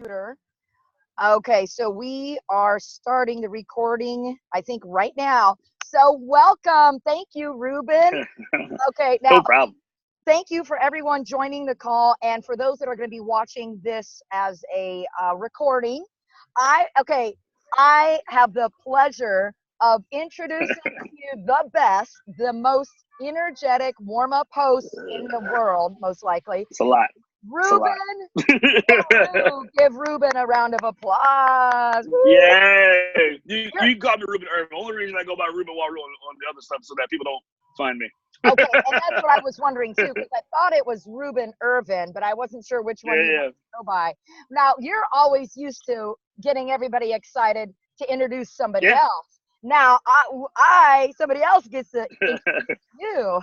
computer. Okay, so we are starting the recording, I think, right now. So welcome. Thank you, Rubin. Okay, now, No problem. thank you for everyone joining the call. And for those that are going to be watching this as a recording, I have the pleasure of introducing to you the best, the most energetic warm-up host in the world, most likely. It's a lot. It's a lot. Rubin. Give Rubin a round of applause. Woo. Yeah. You can call me Rubin Ervin. The only reason I go by Rubin while we're on the other stuff so that people don't find me. Okay, and that's what I was wondering too, because I thought it was Rubin Ervin, but I wasn't sure which one you wanted to go by. Now, you're always used to getting everybody excited to introduce somebody else. Now, somebody else gets to introduce you.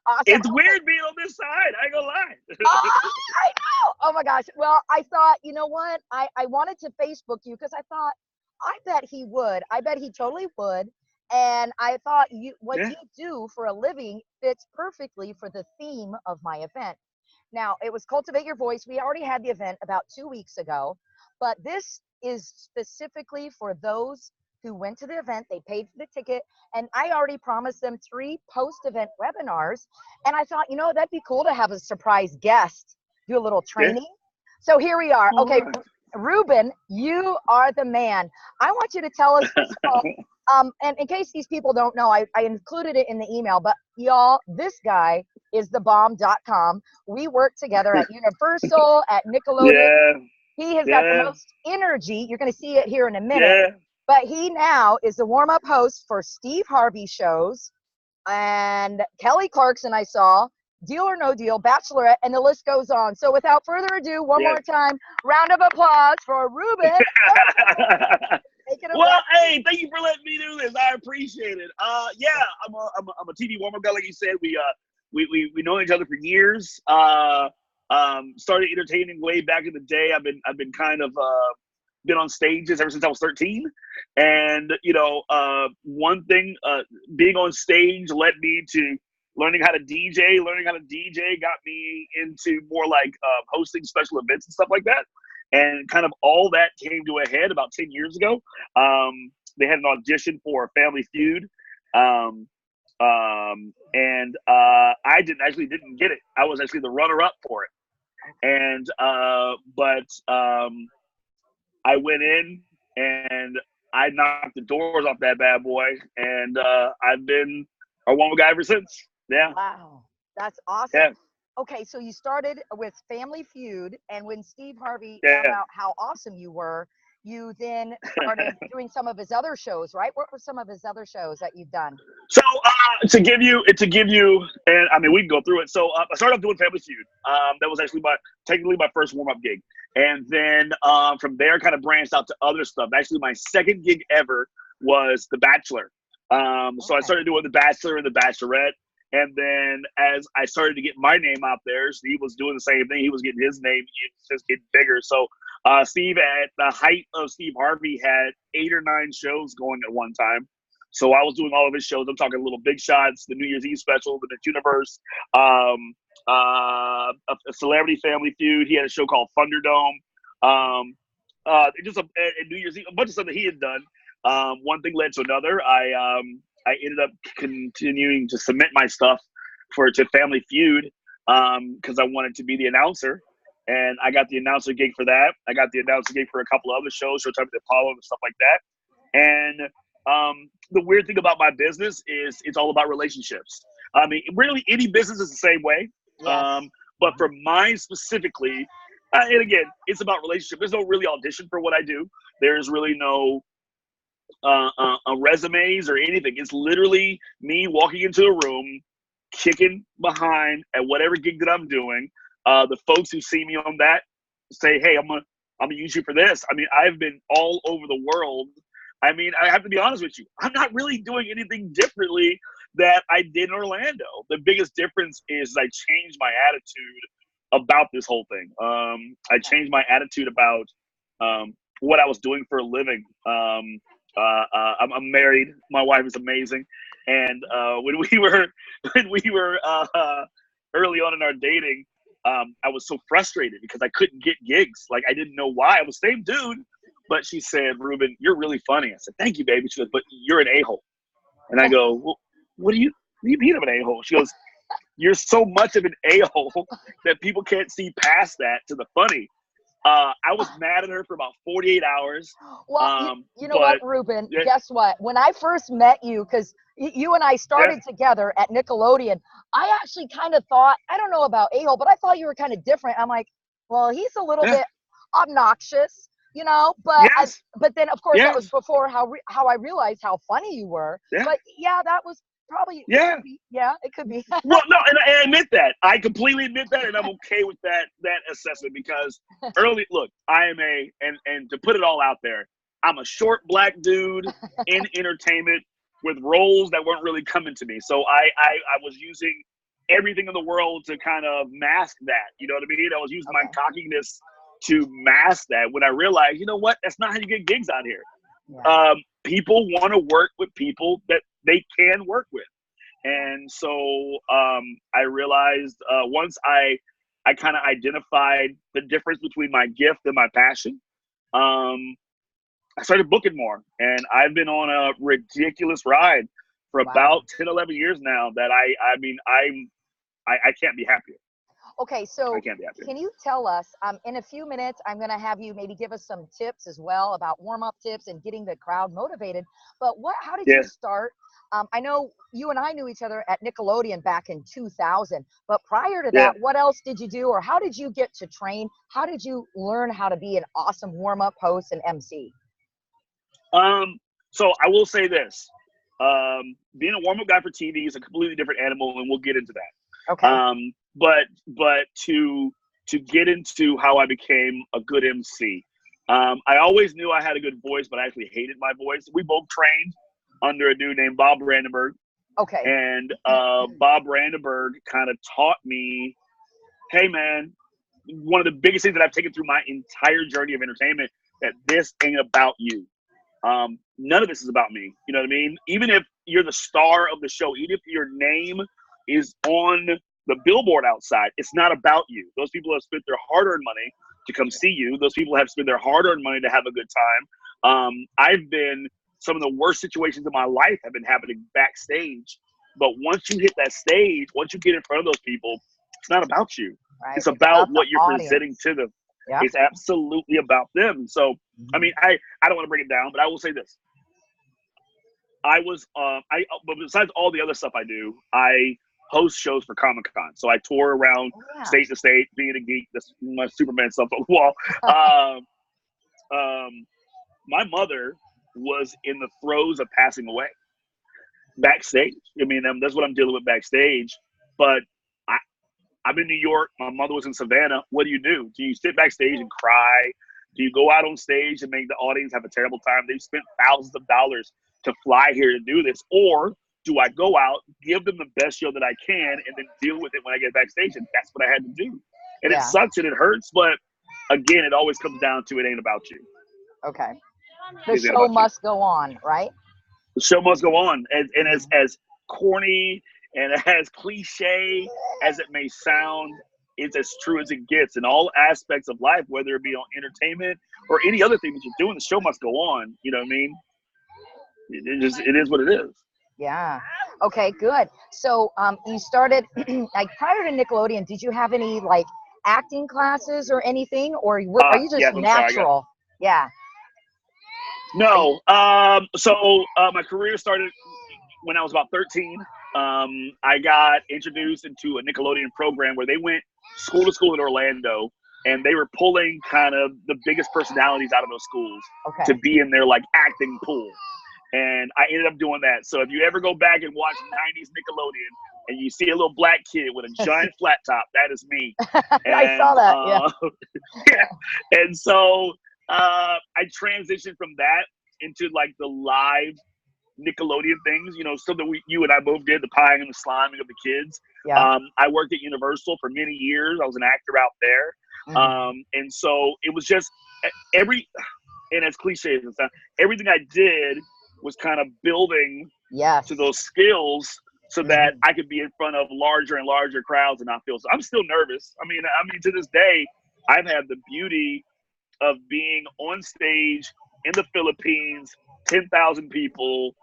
Awesome. It's weird being on this side. I ain't gonna lie. I know. Oh my gosh. Well, I thought, you know what? I wanted to Facebook you because I thought, I bet he would. I bet he totally would. And I thought what you do for a living fits perfectly for the theme of my event. Now, it was Cultivate Your Voice. We already had the event about 2 weeks ago, but this is specifically for those who went to the event. They paid for the ticket, and I already promised them 3 post-event webinars. And I thought, you know, that'd be cool to have a surprise guest, do a little training. So here we are. Okay, Rubin, you are the man. I want you to tell us, first of all, and in case these people don't know, I included it in the email, but y'all, this guy is thebomb.com. We work together at Universal, at Nickelodeon. Yeah. He has got the most energy. You're going to see it here in a minute. Yeah. But he now is the warm-up host for Steve Harvey shows and Kelly Clarkson, I saw, Deal or No Deal, Bachelorette, and the list goes on. So without further ado, one more time, round of applause for Rubin. Well, hey, thank you for letting me do this. I appreciate it. Yeah, I'm a TV warm-up guy, like you said. We know each other for years. Started entertaining way back in the day. I've been kind of been on stages ever since I was 13, and you know, one thing, being on stage led me to learning how to DJ. Learning how to DJ got me into more like hosting special events and stuff like that. And kind of all that came to a head about 10 years ago. They had an audition for Family Feud. And I didn't get it. I was actually the runner-up for it. And but I went in and I knocked the doors off that bad boy, and I've been a woman guy ever since. Yeah. Wow, that's awesome. Yeah. Okay, so you started with Family Feud, and when Steve Harvey found out how awesome you were, you then started doing some of his other shows, right? What were some of his other shows that you've done? So to give you, and I mean, we can go through it. So I started off doing Family Feud. That was actually technically my first warm-up gig. And then from there, kind of branched out to other stuff. Actually, my second gig ever was The Bachelor. So I started doing The Bachelor and The Bachelorette. And then as I started to get my name out there, Steve was doing the same thing. He was getting his name. It was just getting bigger. So Steve, at the height of Steve Harvey, had 8 or 9 shows going at one time. So I was doing all of his shows. I'm talking Little Big Shots, the New Year's Eve special, the Miss Universe, a Celebrity Family Feud. He had a show called Thunderdome. Just a New Year's Eve, a bunch of stuff that he had done. One thing led to another. I ended up continuing to submit my stuff to Family Feud because I wanted to be the announcer. And I got the announcer gig for that. I got the announcer gig for a couple of other shows, Showtime with Apollo and stuff like that. And the weird thing about my business is it's all about relationships. I mean, really, any business is the same way. Yes. But for mine specifically, and again, it's about relationship. There's no really audition for what I do. There's really no resumes or anything. It's literally me walking into a room, kicking behind at whatever gig that I'm doing. The folks who see me on that say, "Hey, I'm gonna use you for this." I mean, I've been all over the world. I mean, I have to be honest with you. I'm not really doing anything differently that I did in Orlando. The biggest difference is I changed my attitude about this whole thing. I changed my attitude about what I was doing for a living. I'm married. My wife is amazing, and when we were early on in our dating, I was so frustrated because I couldn't get gigs. Like, I didn't know why. I was the same dude. But she said, Rubin, you're really funny. I said, thank you, baby. She goes, but you're an a-hole. And I go, well, what do you mean I'm an a-hole? She goes, you're so much of an a-hole that people can't see past that to the funny. I was mad at her for about 48 hours. Well, you know what, Rubin? Yeah. Guess what? When I first met you, because you and I started together at Nickelodeon, I actually kind of thought, I don't know about a-hole, but I thought you were kind of different. I'm like, well, he's a little bit obnoxious, you know, but but then of course that was before how I realized how funny you were. But yeah, that was probably it could be. Well, no, and I admit that. I completely admit that, and I'm okay with that assessment because look, I am and to put it all out there, I'm a short black dude in entertainment with roles that weren't really coming to me. So I was using everything in the world to kind of mask that. You know what I mean? I was using my cockiness to mask that when I realized, you know what, that's not how you get gigs out here. Yeah. People want to work with people that they can work with. And so I realized once I kind of identified the difference between my gift and my passion, I started booking more. And I've been on a ridiculous ride for about 10, 11 years now that I mean, I can't be happier. Okay, so can you tell us, in a few minutes, I'm going to have you maybe give us some tips as well about warm-up tips and getting the crowd motivated. But how did you start? I know you and I knew each other at Nickelodeon back in 2000. But prior to that, what else did you do? Or how did you get to train? How did you learn how to be an awesome warm-up host and MC? So I will say this. Being a warm-up guy for TV is a completely different animal, and we'll get into that. Okay. But to get into how I became a good MC, I always knew I had a good voice, but I actually hated my voice. We both trained under a dude named Bob Brandenburg. Okay. And Bob Brandenburg kind of taught me, hey man, one of the biggest things that I've taken through my entire journey of entertainment, that this ain't about you. None of this is about me. You know what I mean? Even if you're the star of the show, even if your name is on the billboard outside, it's not about you. Those people have spent their hard-earned money to come see you. Those people have spent their hard-earned money to have a good time. Some of the worst situations of my life have been happening backstage. But once you hit that stage, once you get in front of those people, it's not about you. Right. It's about what you're presenting to them. Yep. It's absolutely about them. So, I mean, I don't want to bring it down, but I will say this. But besides all the other stuff I do, I host shows for Comic-Con. So I tour around state to state, being a geek. That's my Superman stuff on the wall. My mother was in the throes of passing away backstage. I mean, that's what I'm dealing with backstage. But I'm in New York. My mother was in Savannah. What do? Do you sit backstage and cry? Do you go out on stage and make the audience have a terrible time? They've spent thousands of dollars to fly here to do this. Or do I go out, give them the best show that I can, and then deal with it when I get backstage? And that's what I had to do. And it sucks and it hurts. But again, it always comes down to it ain't about you. Okay. The show must go on, right? The show must go on. And as corny and as cliche as it may sound, it's as true as it gets in all aspects of life, whether it be on entertainment or any other thing that you're doing. The show must go on. You know what I mean? It is what it is. Yeah. Okay, good. So you started like prior to Nickelodeon, did you have any like acting classes or anything, or are you just natural? Yeah. No. So my career started when I was about 13. I got introduced into a Nickelodeon program where they went school to school in Orlando, and they were pulling kind of the biggest personalities out of those schools to be in their like acting pool. And I ended up doing that. So if you ever go back and watch 90s Nickelodeon and you see a little black kid with a giant flat top, that is me. And, I saw that. Yeah. And so I transitioned from that into like the live Nickelodeon things, you know, something you and I both did, the pieing and the sliming of the kids. Yeah. I worked at Universal for many years. I was an actor out there. Mm-hmm. And so it was just and as cliche as it sounds, everything I did was kind of building to those skills so that I could be in front of larger and larger crowds and not feel so. I'm still nervous. I mean, to this day, I've had the beauty of being on stage in the Philippines, 10,000 people,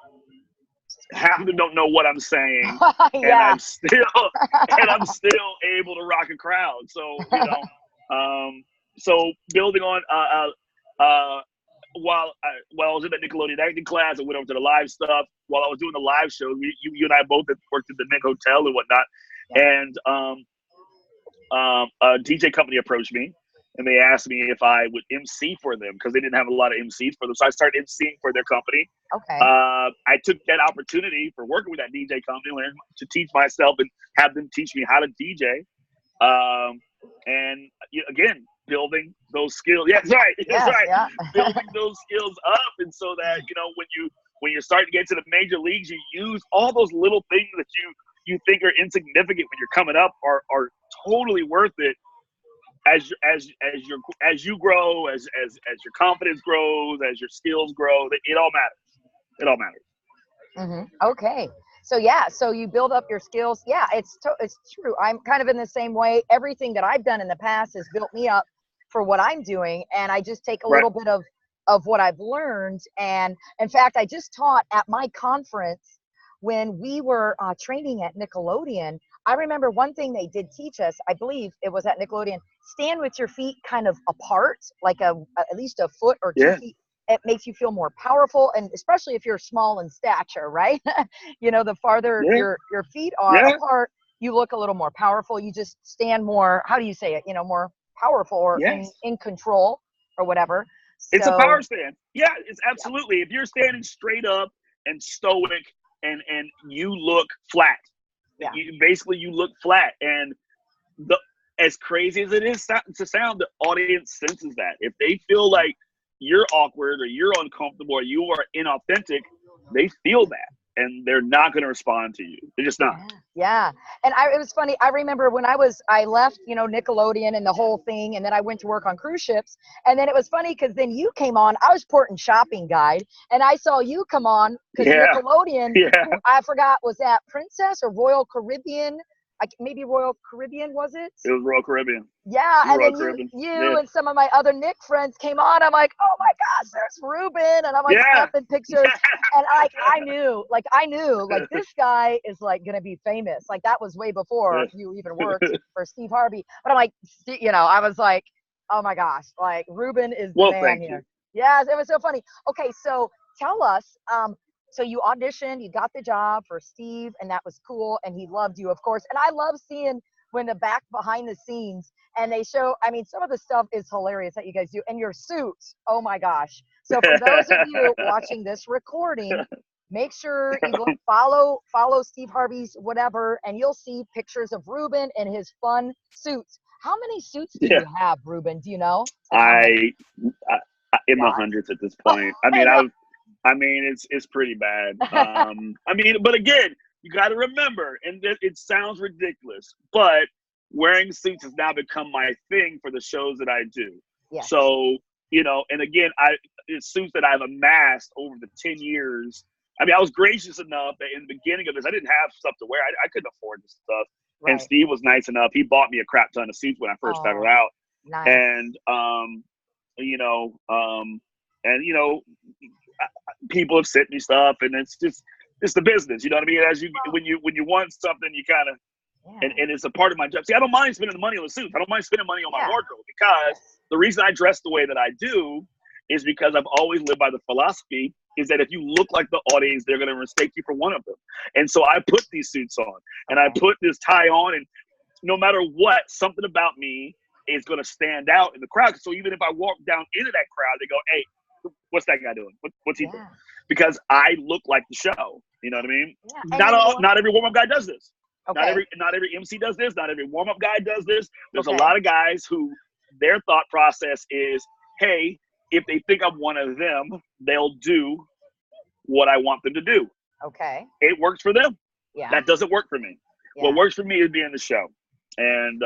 half of them don't know what I'm saying, and Yeah. I'm still able to rock a crowd. So so building on while I was in that Nickelodeon acting class, I went over to the live stuff. While I was doing the live shows, you and I both had worked at the Nick Hotel and whatnot, and a DJ company approached me. And they asked me if I would MC for them because they didn't have a lot of MCs for them. So I started MCing for their company. Okay. I took that opportunity for working with that DJ company, learn to teach myself and have them teach me how to DJ. And again, building those skills. Yeah, that's right. That's right. Yeah. Building those skills up, and so that when you're starting to get to the major leagues, you use all those little things that you think are insignificant when you're coming up are totally worth it. As you grow, as your confidence grows, as your skills grow, it all matters. It all matters. Okay. So yeah, so you build up your skills. Yeah, it's true. I'm kind of in the same way. Everything that I've done in the past has built me up for what I'm doing, and I just take a little bit of what I've learned. And in fact, I just taught at my conference when we were training at Nickelodeon. I remember one thing they did teach us, I believe it was at Nickelodeon, stand with your feet kind of apart, like at least a foot or 2 feet. It makes you feel more powerful, and especially if you're small in stature, right? The farther your feet are apart, you look a little more powerful. You just stand more, how do you say it? More powerful or in control or whatever. It's a power stand. Yeah, it's absolutely. If you're standing straight up and stoic and you look flat, you look flat. And as crazy as it is to sound, the audience senses that. If they feel like you're awkward or you're uncomfortable or you are inauthentic, they feel that. And they're not going to respond to you. They're just not. Yeah. And it was funny. I remember when I left, Nickelodeon and the whole thing. And then I went to work on cruise ships. And then it was funny because then you came on. I was Port and Shopping Guide. And I saw you come on because Nickelodeon, I forgot, was that Princess or Royal Caribbean? Maybe Royal Caribbean, was it? It was Royal Caribbean. Yeah, and then you and some of my other Nick friends came on. I'm like, oh my gosh, there's Rubin, and I'm like snapping pictures, and I knew this guy is like gonna be famous. Like that was way before you even worked for Steve Harvey. But I'm like, I was like, oh my gosh, like Rubin is the man here. Yes, it was so funny. Okay, so tell us, so you auditioned, you got the job for Steve, and that was cool, and he loved you, of course. And I love seeing when behind the scenes, and they show, some of the stuff is hilarious that you guys do, and your suits, oh my gosh. So for those of you watching this recording, make sure you go follow Steve Harvey's whatever, and you'll see pictures of Rubin and his fun suits. How many suits do you have, Rubin? Do you know? I in the hundreds at this point. It's pretty bad. But again, you got to remember, and it sounds ridiculous, but wearing suits has now become my thing for the shows that I do. Yes. So, and again, it's suits that I've amassed over the 10 years. I was gracious enough that in the beginning of this, I didn't have stuff to wear. I couldn't afford this stuff. Right. And Steve was nice enough. He bought me a crap ton of suits when I first started out. Nice. And, people have sent me stuff, and it's the business. You know what I mean? When you want something, you kind of, and it's a part of my job. See, I don't mind spending the money on the suits. I don't mind spending money on my wardrobe, because the reason I dress the way that I do is because I've always lived by the philosophy is that if you look like the audience, they're going to mistake you for one of them. And so I put these suits on, and I put this tie on, and no matter what, something about me is going to stand out in the crowd. So even if I walk down into that crowd, they go, hey, what's that guy doing? What's he doing? Because I look like the show. You know what I mean? Yeah. Not every warm-up guy does this. Okay. Not every MC does this. Not every warm-up guy does this. There's a lot of guys who their thought process is, hey, if they think I'm one of them, they'll do what I want them to do. Okay. It works for them. Yeah. That doesn't work for me. Yeah. What works for me is being the show. And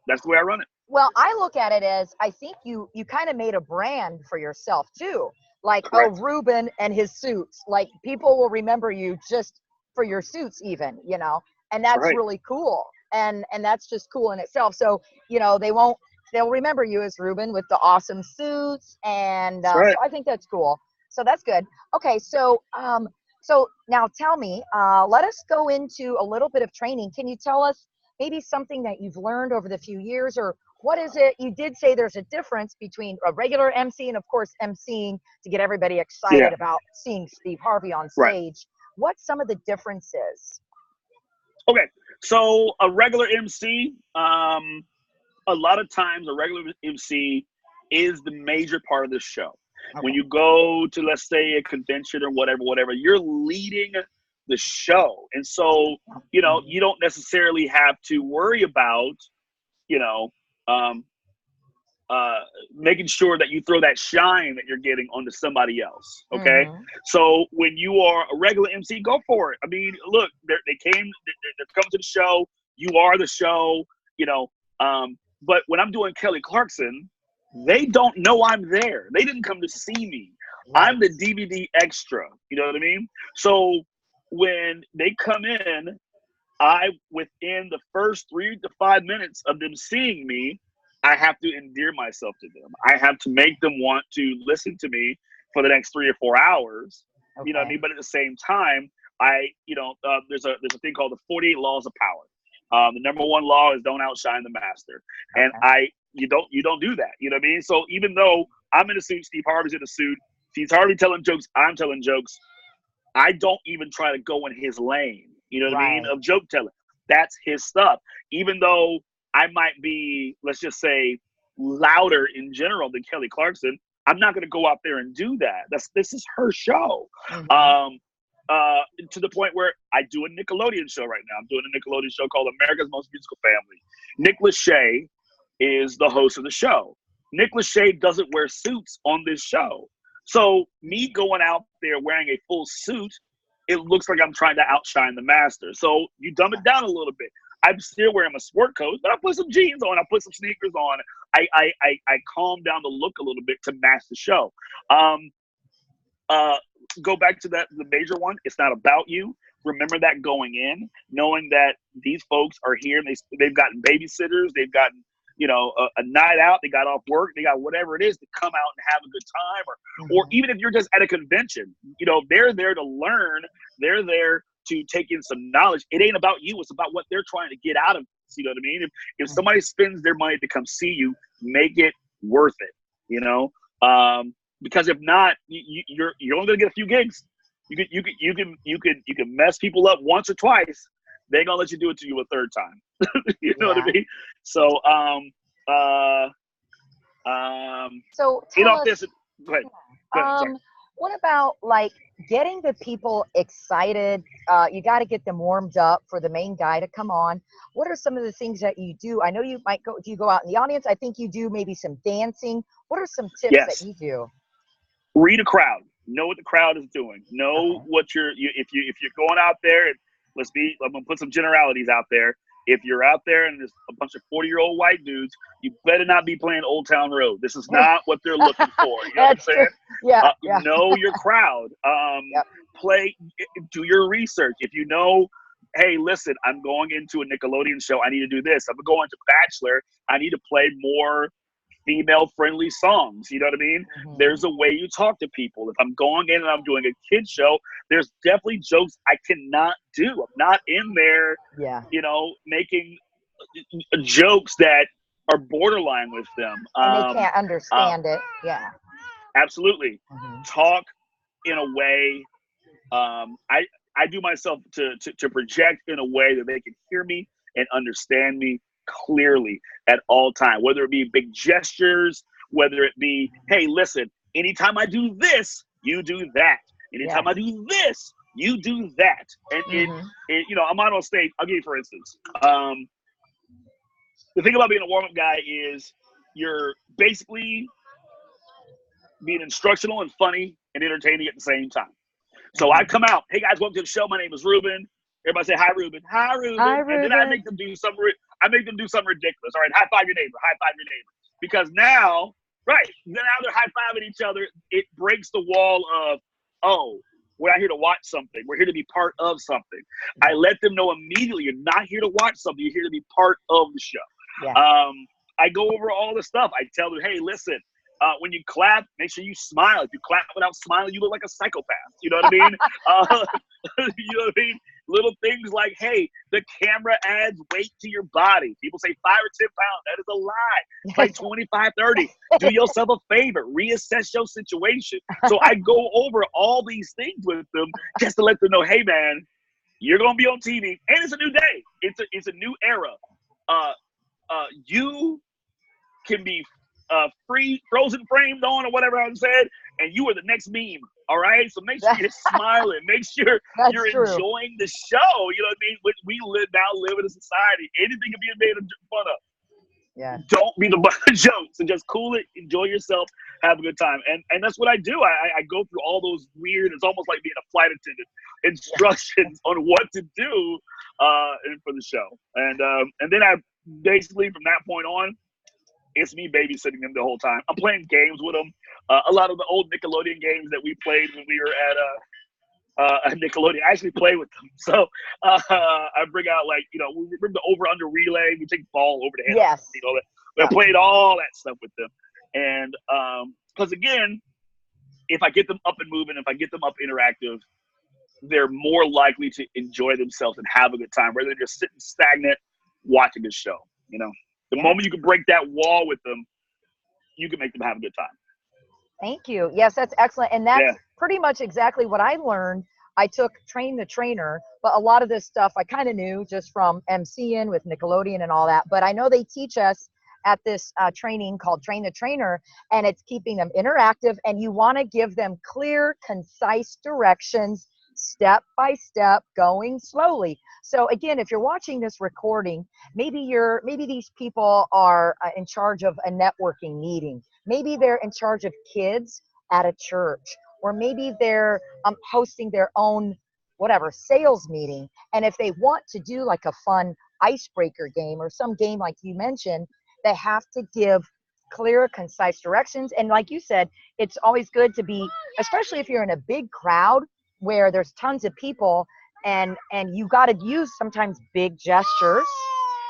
that's the way I run it. Well, I look at it as, I think you kind of made a brand for yourself too. Like, correct. Rubin and his suits. Like, people will remember you just for your suits even, you know, and that's Right. really cool. And that's just cool in itself. So, you know, they'll remember you as Rubin with the awesome suits. And That's right. so I think that's cool. So that's good. Okay. So now tell me, let us go into a little bit of training. Can you tell us maybe something that you've learned over the few years, or what is it? You did say there's a difference between a regular MC and, of course, emceeing to get everybody excited Yeah. about seeing Steve Harvey on Right. stage. What's some of the differences? Okay. So a regular MC, a lot of times a regular MC is the major part of the show. When Okay. you go to, let's say, a convention or whatever, you're leading the show. And so, you know, you don't necessarily have to worry about, you know, um, making sure that you throw that shine that you're getting onto somebody else. Okay. Mm-hmm. So when you are a regular MC, go for it. I mean, look, they're coming to the show. You are the show, you know. But when I'm doing Kelly Clarkson, they don't know I'm there. They didn't come to see me. Right. I'm the DVD extra. You know what I mean? So when they come in, within the first 3 to 5 minutes of them seeing me, I have to endear myself to them. I have to make them want to listen to me for the next 3 or 4 hours. Okay. You know what I mean? But at the same time, there's a thing called the 48 laws of power. The number one law is don't outshine the master, and Okay. you don't do that. You know what I mean? So even though I'm in a suit, Steve Harvey's in a suit, Steve Harvey telling jokes, I'm telling jokes. I don't even try to go in his lane. You know what I mean? Right. Of joke telling. That's his stuff. Even though I might be, let's just say, louder in general than Kelly Clarkson, I'm not going to go out there and do that. This is her show. Mm-hmm. Um, to the point where I do a Nickelodeon show right now. I'm doing a Nickelodeon show called America's Most Musical Family. Nick Lachey is the host of the show. Nick Lachey doesn't wear suits on this show. So me going out there wearing a full suit, it looks like I'm trying to outshine the master. So you dumb it down a little bit. I'm still wearing my sport coat, but I put some jeans on. I put some sneakers on. I calm down the look a little bit to match the show. Go back to the major one. It's not about you. Remember that going in, knowing that these folks are here. And they've gotten babysitters. They've gotten a night out. They got off work. They got whatever it is to come out and have a good time, or even if you're just at a convention, they're there to learn. They're there to take in some knowledge. It ain't about you. It's about what they're trying to get out of it. You know what I mean? If somebody spends their money to come see you, make it worth it. Because if not, you're only gonna get a few gigs. You can mess people up once or twice. They ain't gonna let you do it to you a third time. You know what I mean? So so tell us, go ahead. what about like getting the people excited? You got to get them warmed up for the main guy to come on. What are some of the things that you do? I know you might go. Do you go out in the audience? I think you do maybe some dancing. What are some tips that you do? Read a crowd. Know what the crowd is doing. Know what if you're going out there, and I'm gonna put some generalities out there. If you're out there and there's a bunch of 40-year-old white dudes, you better not be playing Old Town Road. This is not what they're looking for. You know what I'm saying? Yeah. Know your crowd. Do your research. If you know, hey, listen, I'm going into a Nickelodeon show. I need to do this. I'm going to Bachelor. I need to play more female-friendly songs. You know what I mean? There's a way you talk to people. If I'm going in and I'm doing a kid show, there's definitely jokes I cannot do. I'm not in there, making jokes that are borderline with them. And they can't understand it. Yeah. Absolutely. Talk in a way. I do myself to project in a way that they can hear me and understand me clearly at all time, whether it be big gestures, whether it be, hey, listen, anytime I do this, you do that. Anytime I do this, you do that. And I'm on stage. I'll give you, for instance, the thing about being a warm-up guy is you're basically being instructional and funny and entertaining at the same time. So I come out, hey guys, welcome to the show. My name is Rubin. Everybody say hi, Rubin. Hi, Rubin. Hi, Rubin. And then I make them do something. Ridiculous. All right, high five your neighbor. High five your neighbor. Because now they're high fiving each other. It breaks the wall of, oh, We're not here to watch something. We're here to be part of something. I let them know immediately, you're not here to watch something. You're here to be part of the show. Yeah. I go over all the stuff. I tell them, hey, listen, when you clap, make sure you smile. If you clap without smiling, you look like a psychopath. You know what I mean? You know what I mean? Little things like, hey, the camera adds weight to your body. People say 5 or 10 pounds. That is a lie. It's like 25, 30. Do yourself a favor. Reassess your situation. So I go over all these things with them just to let them know, hey, man, you're going to be on TV. And it's a new day. It's a new era. You can be frozen framed on or whatever I said, and you are the next meme. All right, so make sure you're smiling. Make sure you're enjoying the show. You know what I mean? We live in a society. Anything can be made fun of. Yeah. Don't be the butt of jokes, and just cool it, enjoy yourself, have a good time. And that's what I do. I go through all those weird, it's almost like being a flight attendant, instructions on what to do for the show. And then I basically, from that point on, it's me babysitting them the whole time. I'm playing games with them. A lot of the old Nickelodeon games that we played when we were at Nickelodeon, I actually play with them. So I bring out, like, we remember the over-under relay. We take the ball over the head. Yes. I played all that stuff with them. And because, again, if I get them up and moving, if I get them up interactive, they're more likely to enjoy themselves and have a good time, rather than just sitting stagnant watching a show. The moment you can break that wall with them, you can make them have a good time. Thank you. Yes, that's excellent. And that's pretty much exactly what I learned. I took Train the Trainer, but a lot of this stuff I kind of knew just from Emceeing with Nickelodeon and all that. But I know they teach us at this training called Train the Trainer, and it's keeping them interactive, and you want to give them clear, concise directions, step by step, going slowly. So again, if you're watching this recording, maybe these people are in charge of a networking meeting. Maybe they're in charge of kids at a church, or maybe they're hosting their own sales meeting. And if they want to do like a fun icebreaker game or some game like you mentioned, they have to give clear, concise directions. And like you said, it's always good to be, especially if you're in a big crowd where there's tons of people, and you got to use sometimes big gestures.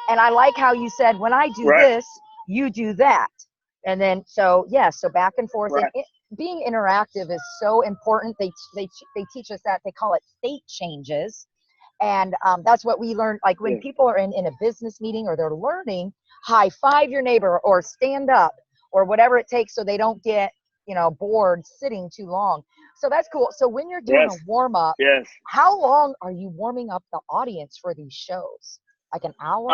And I like how you said, when I do this, you do that. And then, so back and forth. Right. And being interactive is so important. They teach us that. They call it state changes. And that's what we learned. Like when people are in a business meeting or they're learning, high five your neighbor or stand up or whatever it takes so they don't get, bored sitting too long. So that's cool. So when you're doing a warm up, how long are you warming up the audience for these shows? Like an hour?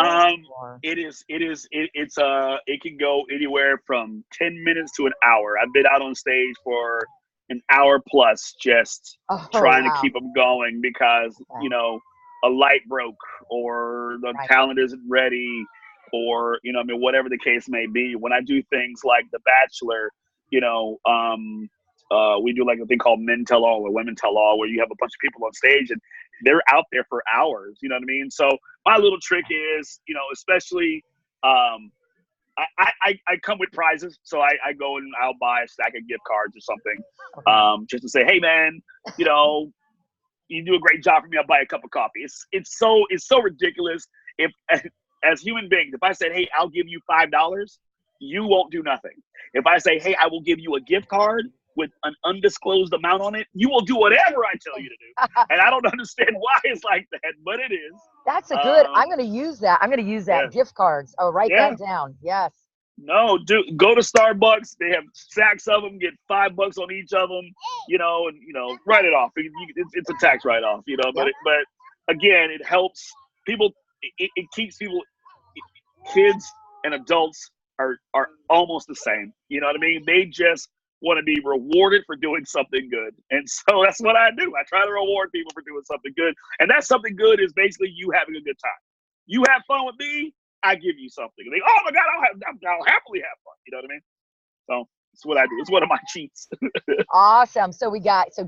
It can go anywhere from 10 minutes to an hour. I've been out on stage for an hour plus, just trying to keep them going because, a light broke or the talent isn't ready or, whatever the case may be. When I do things like The Bachelor, we do like a thing called Men Tell All or Women Tell All, where you have a bunch of people on stage and they're out there for hours. You know what I mean? So my little trick is, especially I come with prizes. So I go and I'll buy a stack of gift cards or something, just to say, hey man, you do a great job for me. I'll buy a cup of coffee. It's so ridiculous. If as human beings, if I said, hey, I'll give you $5, you won't do nothing. If I say, hey, I will give you a gift card with an undisclosed amount on it, you will do whatever I tell you to do. And I don't understand why it's like that, but it is. That's a good, I'm going to use that. I'm going to use that. Gift cards. Oh, write that down. Yes. No, go to Starbucks. They have stacks of them. Get $5 on each of them. And write it off. It's a tax write-off. But again, it helps people. It keeps people. Kids and adults are almost the same. You know what I mean? They just want to be rewarded for doing something good, and so that's what I do. I try to reward people for doing something good, and that something good is basically you having a good time. You have fun with me, I give you something. And they, oh my God, I'll happily have fun. You know what I mean? So it's what I do. It's one of my cheats. Awesome. So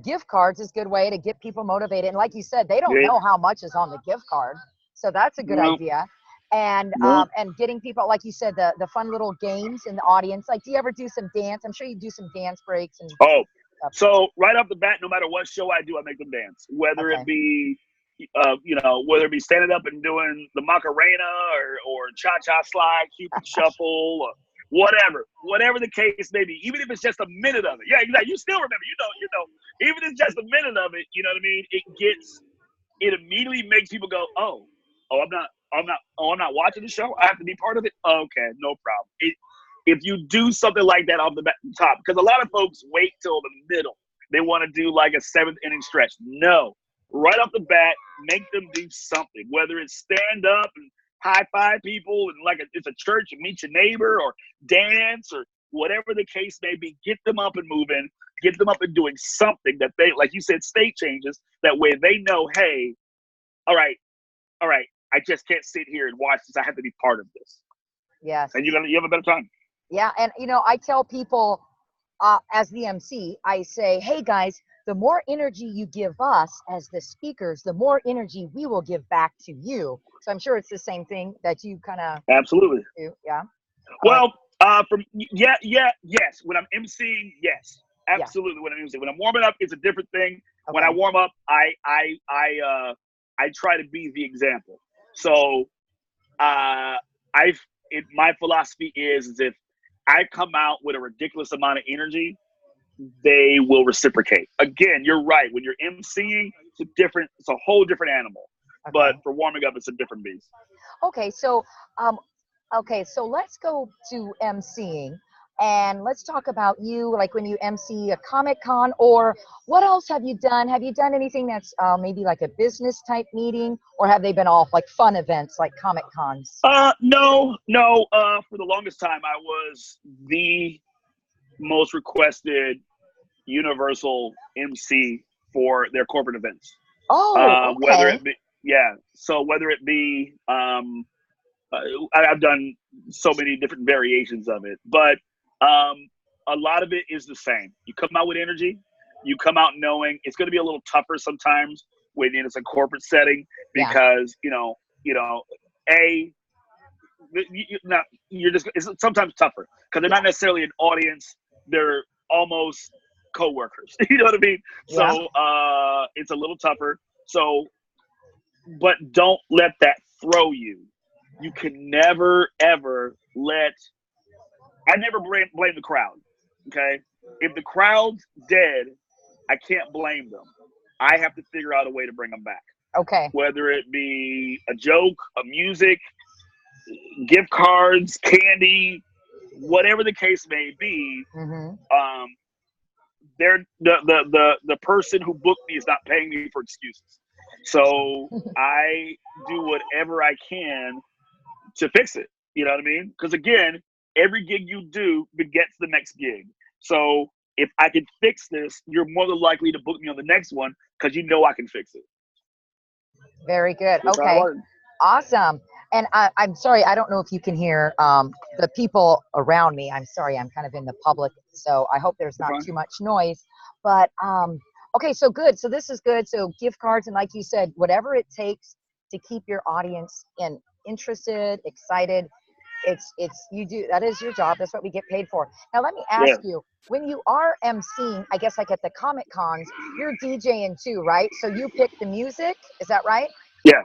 gift cards is a good way to get people motivated. And like you said, they don't know how much is on the gift card. So that's a good idea. And getting people, like you said, the fun little games in the audience. Like, do you ever do some dance? I'm sure you do some dance breaks. And So right off the bat, no matter what show I do, I make them dance. Whether Okay. it be, whether it be standing up and doing the Macarena or cha-cha slide, Cupid shuffle, or whatever the case may be. Even if it's just a minute of it, yeah, exactly. You still remember, even if it's just a minute of it, you know what I mean? It immediately makes people go, I'm not watching the show. I have to be part of it. Okay, no problem. If you do something like that off the top, because a lot of folks wait till the middle. They want to do like a seventh inning stretch. No, right off the bat, make them do something. Whether it's stand up and high five people and it's a church and meet your neighbor, or dance, or whatever the case may be. Get them up and moving. Get them up and doing something that they, like you said, state changes. That way they know, hey, all right, I just can't sit here and watch this. I have to be part of this. Yes. And you have a better time. Yeah, and I tell people, as the MC, I say, hey guys, the more energy you give us as the speakers, the more energy we will give back to you. So I'm sure it's the same thing that you kind of absolutely do. Yeah. Well, yes. When I'm emceeing, yes, absolutely. Yeah. When I'm emceeing, when I'm warming up, it's a different thing. Okay. When I warm up, I try to be the example. So, my philosophy is if I come out with a ridiculous amount of energy, they will reciprocate. Again, you're right. When you're emceeing, it's a whole different animal. Okay. But for warming up, it's a different beast. Okay, so let's go to emceeing, and let's talk about you, like when you MC a Comic-Con, or what else have you done? Have you done anything that's maybe like a business type meeting, or have they been all like fun events like Comic-Cons? No. For the longest time, I was the most requested Universal MC for their corporate events. Oh, okay. Whether it be, so whether it be, I've done so many different variations of it, but a lot of it is the same. You come out with energy. You come out knowing it's going to be a little tougher sometimes when it's a corporate setting, because it's sometimes tougher because they're not necessarily an audience. They're almost co-workers. You know what I mean? Yeah. So it's a little tougher. So, but don't let that throw you. You can never, ever I never blame the crowd, okay? If the crowd's dead, I can't blame them. I have to figure out a way to bring them back. Okay. Whether it be a joke, a music, gift cards, candy, whatever the case may be, the person who booked me is not paying me for excuses. So I do whatever I can to fix it. You know what I mean? Because again, every gig you do begets the next gig. So if I can fix this, you're more than likely to book me on the next one because you know I can fix it. Very good. Okay. Awesome. And I'm sorry, I don't know if you can hear the people around me. I'm sorry, I'm kind of in the public, so I hope there's not too much noise. But okay, so good. So this is good. So gift cards, and like you said, whatever it takes to keep your audience interested, excited. You do, that is your job. That's what we get paid for. Now let me ask you, when you are emceeing, I guess like at the Comic-Cons, you're DJing too, right? So you pick the music, is that right? Yeah.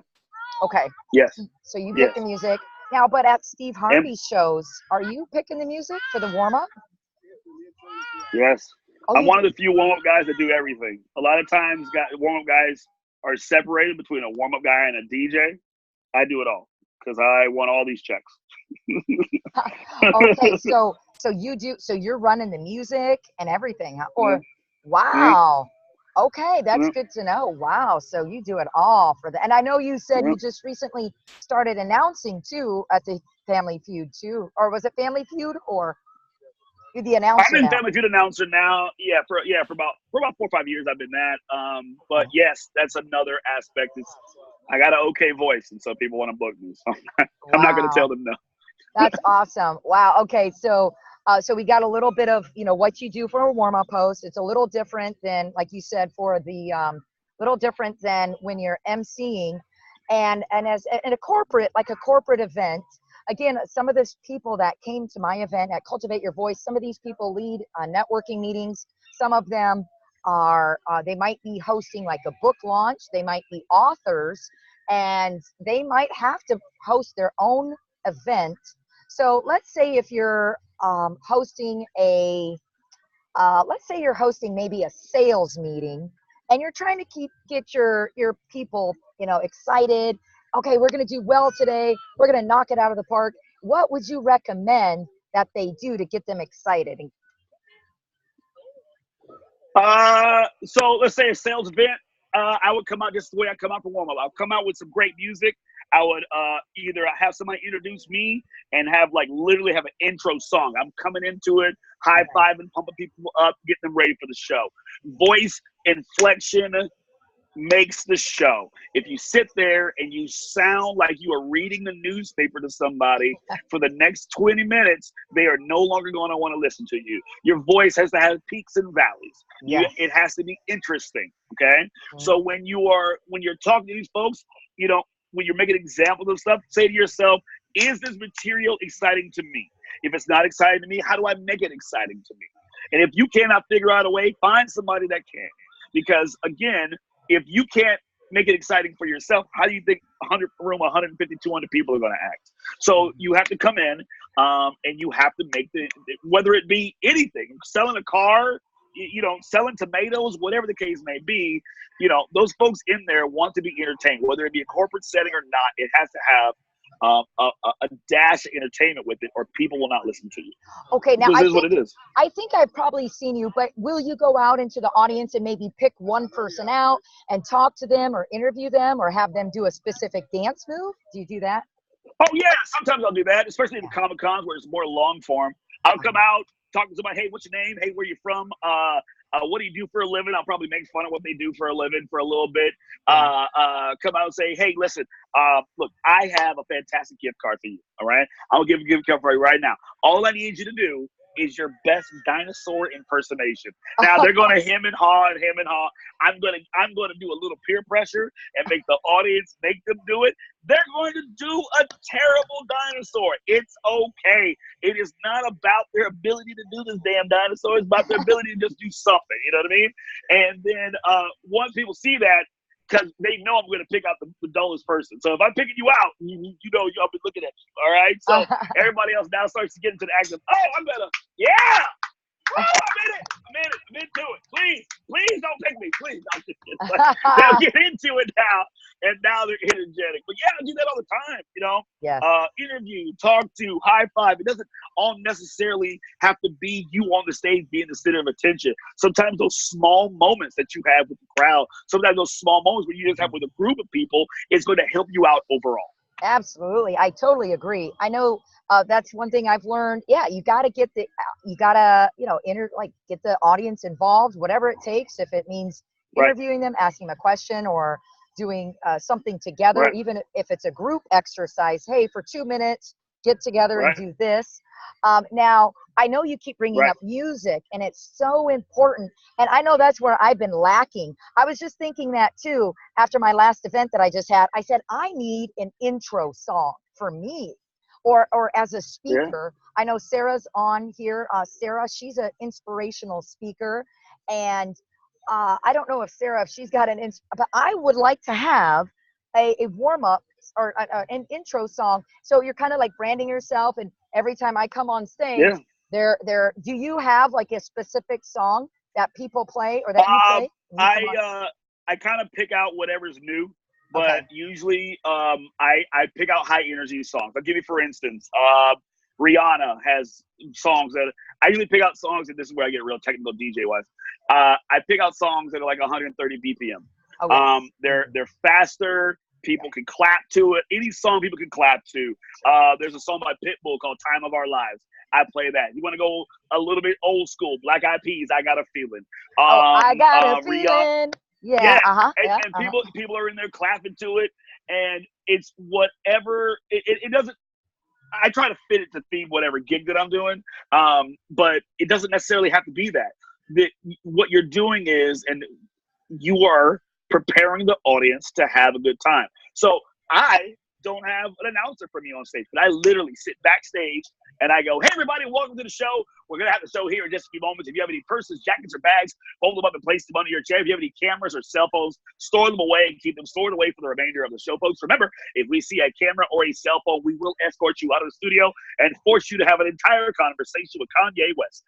Okay. Yes. So you pick the music. Now, but at Steve Harvey's shows, are you picking the music for the warm-up? Yes. I'm one of the few warm-up guys that do everything. A lot of times warm-up guys are separated between a warm-up guy and a DJ. I do it all because I want all these checks. Okay, so you're running the music and everything, huh? Or wow. Okay, that's good to know. Wow, so you do it all for that. And I know you said you just recently started announcing too at the Family Feud too, or was it Family Feud, or you're the announcer? I've been Family Feud announcer now. For about 4 or 5 years I've been that. But yes, that's another aspect. I got an okay voice, and so people want to book me. So I'm not going to tell them no. That's awesome. Wow. Okay, so we got a little bit of what you do for a warm-up host. It's a little different than, like you said, for the little different than when you're emceeing, and as in a corporate event. Again, some of those people that came to my event at Cultivate Your Voice, some of these people lead networking meetings. Some of them are, they might be hosting like a book launch. They might be authors, and they might have to host their own event. So let's say if you're hosting a, let's say you're hosting maybe a sales meeting, and you're trying to get your people, you know, excited. Okay, we're going to do well today. We're going to knock it out of the park. What would you recommend that they do to get them excited? So let's say a sales event. I would come out just the way I come out for warm up. I'll come out with some great music. I would either have somebody introduce me and have like literally have an intro song. I'm coming into it, high fiving, pumping people up, getting them ready for the show. Voice inflection makes the show. If you sit there and you sound like you are reading the newspaper to somebody for the next 20 minutes, they are no longer going to want to listen to you. Your voice has to have peaks and valleys. Yes. It has to be interesting. Okay. Mm-hmm. So when you're talking to these folks, you know, when you're making examples of stuff, say to yourself, is this material exciting to me? If it's not exciting to me, how do I make it exciting to me? And if you cannot figure out a way, find somebody that can. Because again, if you can't make it exciting for yourself, how do you think 150, 200 people are going to act? So you have to come in and you have to make whether it be anything, selling a car, you know, selling tomatoes, whatever the case may be, you know, those folks in there want to be entertained, whether it be a corporate setting or not. It has to have a dash of entertainment with it, or people will not listen to you. Okay, now this is what it is. I think I've probably seen you, but will you go out into the audience and maybe pick one person out and talk to them or interview them or have them do a specific dance move? Do you do that? Oh yeah, sometimes I'll do that, especially in the Comic Cons where it's more long form. I'll come out, talk to somebody. Hey, what's your name? Hey, where you from? What do you do for a living? I'll probably make fun of what they do for a living for a little bit. Come out and say, hey, listen, look, I have a fantastic gift card for you. All right, I'll give you a gift card for you right now. All I need you to do is your best dinosaur impersonation. Now they're going to hem and haw. I'm going to do a little peer pressure and make the audience make them do it. They're going to do a terrible dinosaur. It's okay. It is not about their ability to do this damn dinosaur. It's about their ability to just do something. You know what I mean? And then once people see that, because they know I'm going to pick out the dullest person. So if I'm picking you out, you know, I'll be looking at you. All right. So everybody else now starts to get into the act of, oh, I'm going to, yeah. Oh, I'm into it. Please don't pick me. Please. They'll get into it now, and now they're energetic. But yeah, I do that all the time, you know. Yes. Interview, talk to, high five. It doesn't all necessarily have to be you on the stage being the center of attention. Sometimes those small moments that you have with the crowd, sometimes those small moments where you just have with a group of people, is going to help you out overall. Absolutely. I totally agree. I know that's one thing I've learned. Yeah, you got to get get the audience involved, whatever it takes. If it means interviewing them, asking them a question, or doing something together, even if it's a group exercise. Hey, for 2 minutes, get together and do this. Now, I know you keep bringing up music, and it's so important. And I know that's where I've been lacking. I was just thinking that too, after my last event that I just had. I said, I need an intro song for me, or as a speaker. I know Sarah's on here. Sarah, she's an inspirational speaker. And I don't know if Sarah, if she's got but I would like to have a warm-up or an intro song. So you're kind of like branding yourself, and every time I come on stage, do you have like a specific song that people play or that you play? I kind of pick out whatever's new, but usually I pick out high energy songs. I'll give you, for instance, Rihanna has songs that I usually pick out songs, and this is where I get real technical DJ wise. I pick out songs that are like 130 BPM. They're faster. People can clap to it. Any song people can clap to. There's a song by Pitbull called "Time of Our Lives." I play that. You want to go a little bit old school? Black Eyed Peas, "I Got a Feeling." I got a feeling. Yeah. And people are in there clapping to it, and it's whatever. It doesn't. I try to fit it to theme whatever gig that I'm doing, but it doesn't necessarily have to be that. What you're doing is, and you are preparing the audience to have a good time. So I don't have an announcer for me on stage, but I literally sit backstage and I go, hey, everybody, welcome to the show. We're going to have the show here in just a few moments. If you have any purses, jackets, or bags, fold them up and place them under your chair. If you have any cameras or cell phones, store them away and keep them stored away for the remainder of the show, folks. Remember, if we see a camera or a cell phone, we will escort you out of the studio and force you to have an entire conversation with Kanye West.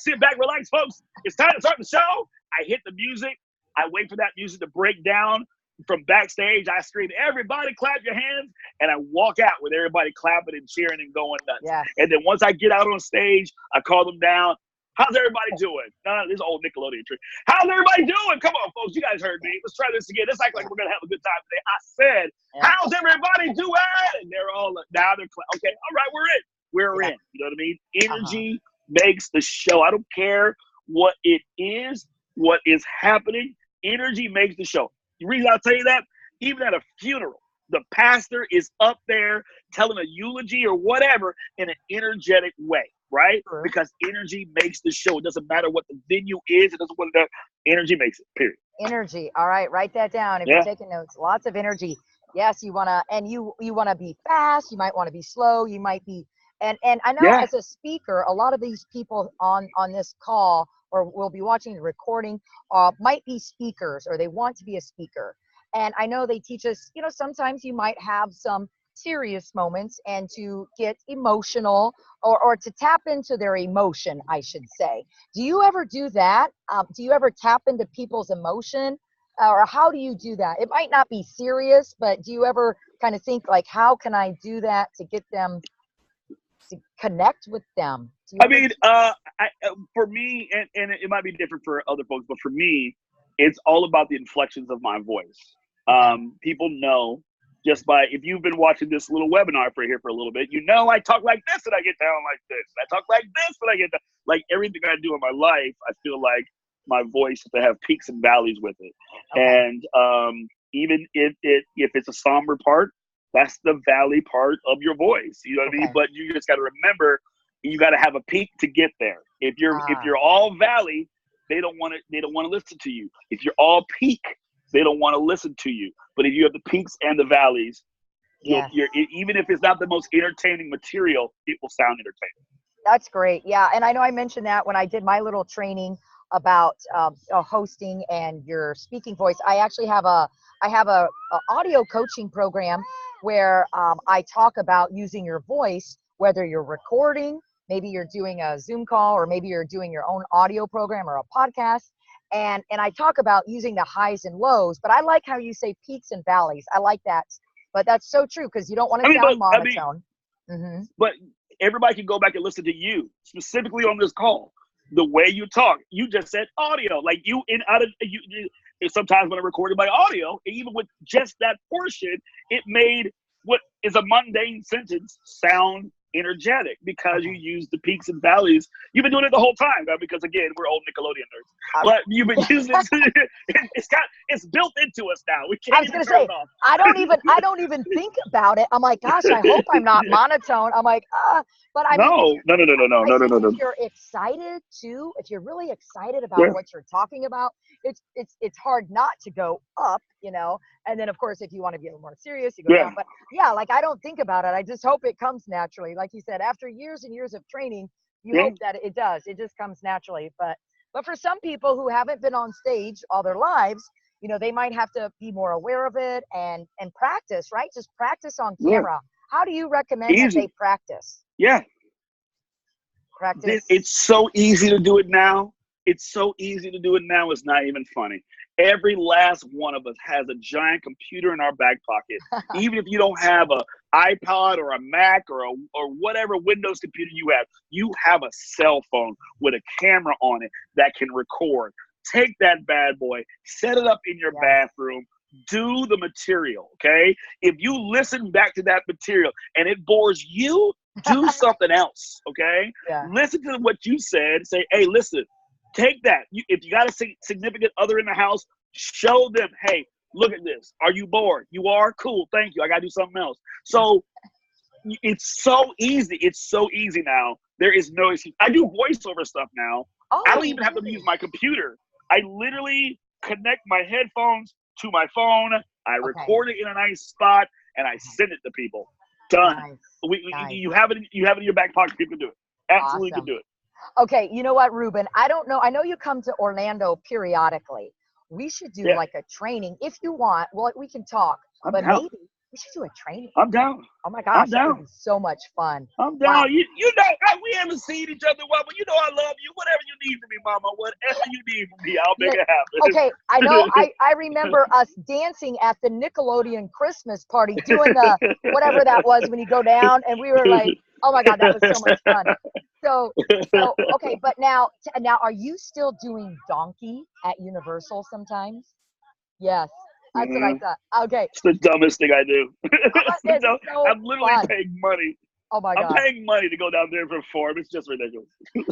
Sit back, relax, folks. It's time to start the show. I hit the music. I wait for that music to break down. From backstage, I scream, everybody clap your hands, and I walk out with everybody clapping and cheering and going nuts. Yes. And then once I get out on stage, I call them down. How's everybody doing? This is old Nickelodeon trick. How's everybody doing? Come on, folks. You guys heard me. Let's try this again. Let's act like we're going to have a good time today. I said, how's everybody doing? And they're all, now they're, okay, all right, we're in. We're in. You know what I mean? Energy makes the show. I don't care what it is, what is happening. Energy makes the show. The reason I'll tell you that, even at a funeral, the pastor is up there telling a eulogy or whatever in an energetic way, right? Sure. Because energy makes the show. It doesn't matter what the venue is. It doesn't matter. Energy makes it, period. Energy. All right, write that down if you're taking notes. Lots of energy. Yes, you want to, and you want to be fast. You might want to be slow. You might be, and I know as a speaker, a lot of these people on this call or will be watching the recording might be speakers, or they want to be a speaker. And I know they teach us, sometimes you might have some serious moments and to get emotional or to tap into their emotion, I should say. Do you ever do that? Do you ever tap into people's emotion? Or how do you do that? It might not be serious, but do you ever kind of think like, how can I do that to get them to connect with them? I mean, for me, and it might be different for other folks, but for me, it's all about the inflections of my voice. People know just by, if you've been watching this little webinar for a little bit, I talk like this and I get down like this. I talk like this and I get down. Like everything I do in my life, I feel like my voice has to have peaks and valleys with it. And even if it's a somber part, that's the valley part of your voice. You know what I mean? But you just got to remember, you got to have a peak to get there. If you're all valley, they don't want to listen to you. If you're all peak, they don't want to listen to you. But if you have the peaks and the valleys, even if it's not the most entertaining material, it will sound entertaining. That's great. Yeah, and I know I mentioned that when I did my little training about hosting and your speaking voice. I actually have a audio coaching program where I talk about using your voice, whether you're recording, maybe you're doing a Zoom call, or maybe you're doing your own audio program or a podcast. And I talk about using the highs and lows, but I like how you say peaks and valleys. I like that. But that's so true, because you don't want to sound monotone. But everybody can go back and listen to you, specifically on this call. The way you talk, you just said audio. Like you sometimes when I recorded by audio, even with just that portion, it made what is a mundane sentence sound energetic, because you use the peaks and valleys. You've been doing it the whole time, right? Because again, we're old Nickelodeon nerds, but you've been using it. It's built into us now. We can't. I was gonna say, I don't even think about it. I'm like, gosh, I hope I'm not monotone. I'm like, but I mean, no. If you're excited too, if you're really excited about what you're talking about, it's hard not to go up, and then of course, if you want to be a little more serious, you go down. But like, I don't think about it. I just hope it comes naturally. Like you said, after years and years of training, you hope that it does. It just comes naturally. But for some people who haven't been on stage all their lives, they might have to be more aware of it and practice, right? Just practice on camera. How do you recommend that they practice? Practice. It's so easy to do it now. It's so easy to do it now. It's not even funny. Every last one of us has a giant computer in our back pocket. Even if you don't have an iPod or a Mac or whatever Windows computer you have a cell phone with a camera on it that can record. Take that bad boy, set it up in your bathroom, do the material, okay? If you listen back to that material and it bores you, do something else, okay? Listen to what you said. Say, hey, listen, take that. If you got a significant other in the house, show them, hey, look at this. Are you bored? You are? Cool, thank you. I got to do something else. So it's so easy. It's so easy now. There is no excuse. I do voiceover stuff now. I don't even have to use my computer. I literally connect my headphones to my phone. I record it in a nice spot, and I send it to people. Done. Nice. Nice. You have it in your back pocket. People can do it. Absolutely Awesome. can do it. Okay, you know what, Rubin? I don't know. I know you come to Orlando periodically. We should do Yeah. like a training if you want. Well, we can talk, I'm but down. maybe we should do a training. I'm down. Oh my I'm gosh, that would down. be so much fun. I'm Wow. down. You know, we haven't seen each other well, but you know I love you. Whatever you need from me, mama. Whatever you need from me, I'll make Yeah, it happen. okay, I know. I remember us dancing at the Nickelodeon Christmas party, doing the whatever that was when you go down, and we were like, oh my God, that was so much fun. So okay, but now are you still doing Donkey at Universal sometimes? Yes, that's what I Mhm. thought. Okay, It's the dumbest thing I do. it's so I'm literally fun. paying money. Oh my I'm gosh. paying money to go down there and perform. It's just ridiculous.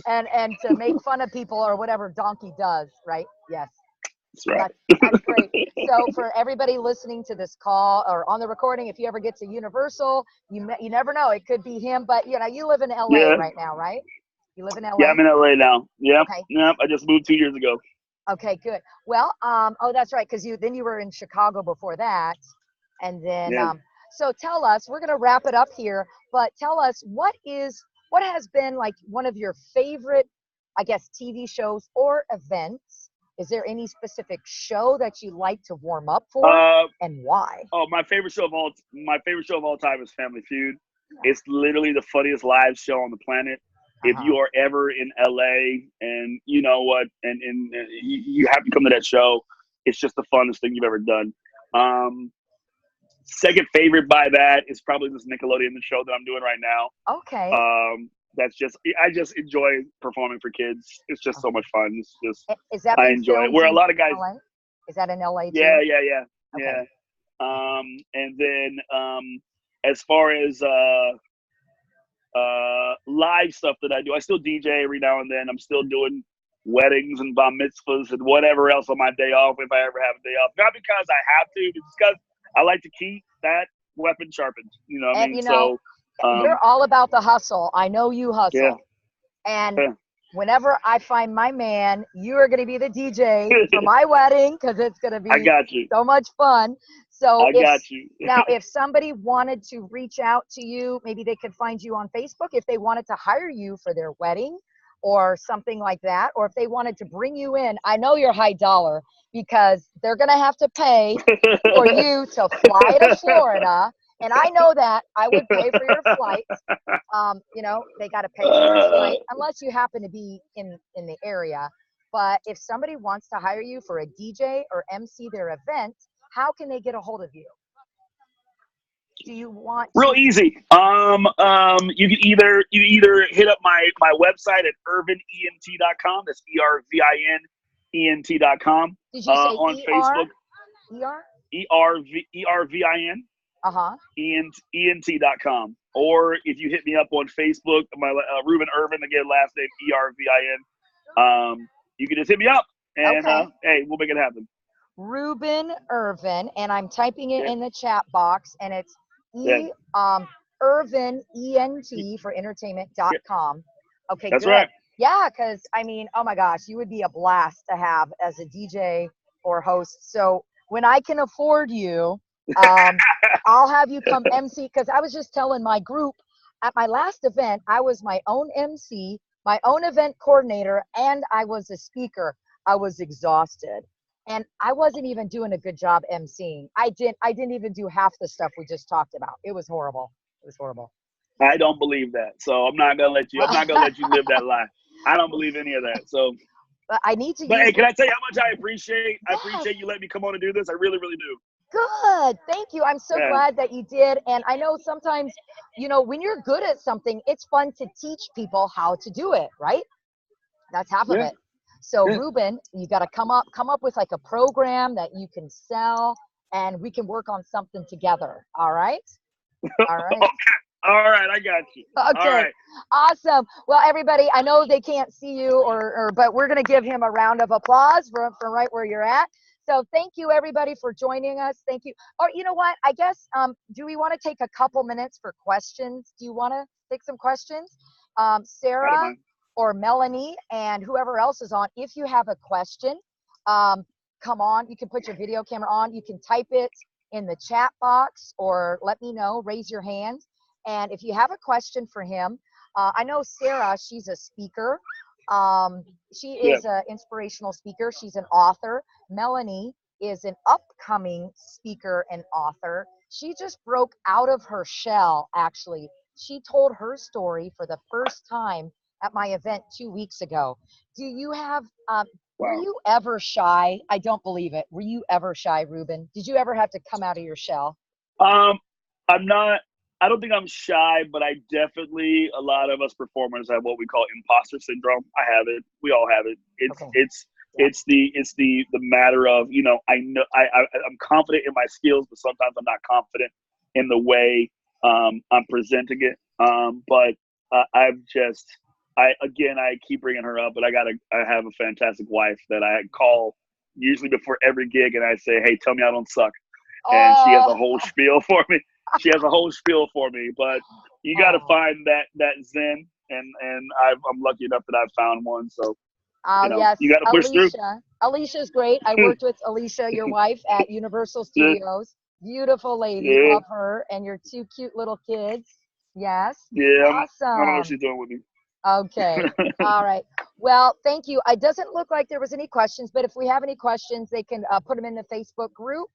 And to make fun of people or whatever Donkey does, right? Yes. That's right. That's great. So for everybody listening to this call or on the recording, if you ever get to Universal, you never know, it could be him. But you know, you live in LA Yeah. right now, right? You live in Yeah, LA. I'm in LA now. Yep. Okay. Yep. I just moved 2 years ago. Okay, good. Well, oh, that's right, because you were in Chicago before that, and then Yeah. so tell us. We're gonna wrap it up here, but tell us what has been like one of your favorite, I guess, TV shows or events. Is there any specific show that you like to warm up for, Uh and why? oh, my favorite show of all time is Family Feud. It's literally the funniest live show on the planet. If Uh-huh. you are ever in LA and you know what, and you have to come to that show, it's just the funnest thing you've ever done. Second favorite by that is probably this Nickelodeon show that I'm doing right now. Okay. I just enjoy performing for kids. It's just so much fun. It's just Is that I being enjoy it. filmed Where a in lot of guys, LA? Is that in LA too? yeah, Okay. And then as far as live stuff that I do, I still DJ every now and then. I'm still doing weddings and bar mitzvahs and whatever else on my day off if I ever have a day off. Not because I have to, but because I like to keep that weapon sharpened. You know what I And mean? you know, So you're all about the hustle. I know you yeah. hustle. And whenever I find my man, you are going to be the DJ for my wedding because it's going to I be got you. so much fun. So I got you. now, if somebody wanted to reach out to you, maybe they could find you on Facebook if they wanted to hire you for their wedding or something like that, or if they wanted to bring you in. I know you're high dollar because they're going to have to pay for you to fly to Florida. And I know that I would pay for your flight. You know, they got to pay for your flight unless you happen to be in the area. But if somebody wants to hire you for a DJ or MC their event, how can they get a hold of you? Do you want Real to? easy. You can either hit up my website at irvinent.com. That's ERVINENT.com. Did you say On ER? Facebook, ERVIN Uh-huh. ENT.com. Or if you hit me up on Facebook, my Rubin Ervin, again, last name ERVIN. You can just hit me up and Okay. hey, we'll make it happen. Rubin Ervin, and I'm typing it Yeah. in the chat box, and it's Ervin ENT for entertainment.com. Okay, That's good. right. Yeah, because I mean, oh my gosh, you would be a blast to have as a DJ or host. So when I can afford you, I'll have you come MC, because I was just telling my group at my last event, I was my own MC, my own event coordinator, and I was a speaker. I was exhausted. And I wasn't even doing a good job emceeing. I didn't even do half the stuff we just talked about. It was horrible. It was horrible. I don't believe that. So I'm not gonna let you live that lie. I don't believe any of that. So But I need to but use hey, can I tell you how much I appreciate Yes. you letting me come on and do this? I really, really do. Good. Thank you. I'm so Yeah. glad that you did. And I know sometimes, you know, when you're good at something, it's fun to teach people how to do it, right? That's half of Yeah. it. So Yeah. Rubin, you got to come up with like a program that you can sell, and we can work on something together. All right. All right. All right, I got you. Okay. All right. Awesome. Well, everybody, I know they can't see you, but we're going to give him a round of applause from right where you're at. So thank you, everybody, for joining us. Thank you. Or you know what? I guess, do we want to take a couple minutes for questions? Do you want to take some questions? I don't Sarah mind. or Melanie and whoever else is on, if you have a question, come on. You can put your video camera on. You can type it in the chat box or let me know, raise your hand. And if you have a question for him, I know Sarah, she's a speaker. She Yeah. is an inspirational speaker. She's an author. Melanie is an upcoming speaker and author. She just broke out of her shell, actually. She told her story for the first time at my event 2 weeks ago. Do you have, were Wow. you ever shy? I don't believe it. Were you ever shy, Rubin? Did you ever have to come out of your shell? I'm not. I don't think I'm shy, but I definitely, a lot of us performers have what we call imposter syndrome. I have it. We all have it. Okay. Yep. It's the matter of, you know, I know I'm confident in my skills, but sometimes I'm not confident in the way I'm presenting it. But I've just I keep bringing her up, but I have a fantastic wife that I call usually before every gig, and I say, hey, tell me I don't suck, and she has a Oh, whole spiel for me. She has a whole spiel for me, but you got to oh, find that zen, and I'm lucky enough that I've found one. So, oh, you know, yes, you got to push through. Alicia. Alicia's great. I worked with Alicia, your wife, at Universal Yeah, Studios. Beautiful lady. yeah, Love her and your two cute little kids. Yes. yeah. I don't know what Awesome. she's doing with me. Okay. All right. Well, thank you. It doesn't look like there was any questions, but if we have any questions, they can put them in the Facebook group,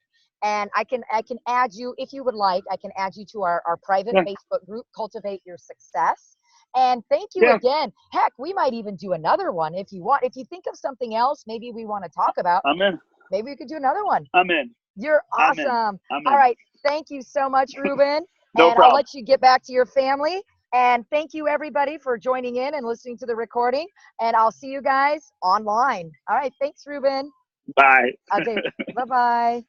and I can add you if you would like. I can add you to our private Yeah, Facebook group, Cultivate Your Success. And thank you yeah. again. Heck, we might even do another one if you want. If you think of something else, maybe we want to talk about. I'm in. Maybe we could do another one. I'm in. You're I'm in. awesome. I'm All in. right. Thank you so much, Ruben. No And I'll problem. let you get back to your family. And thank you, everybody, for joining in and listening to the recording. And I'll see you guys online. All right. Thanks, Ruben. Bye. Okay. Bye bye.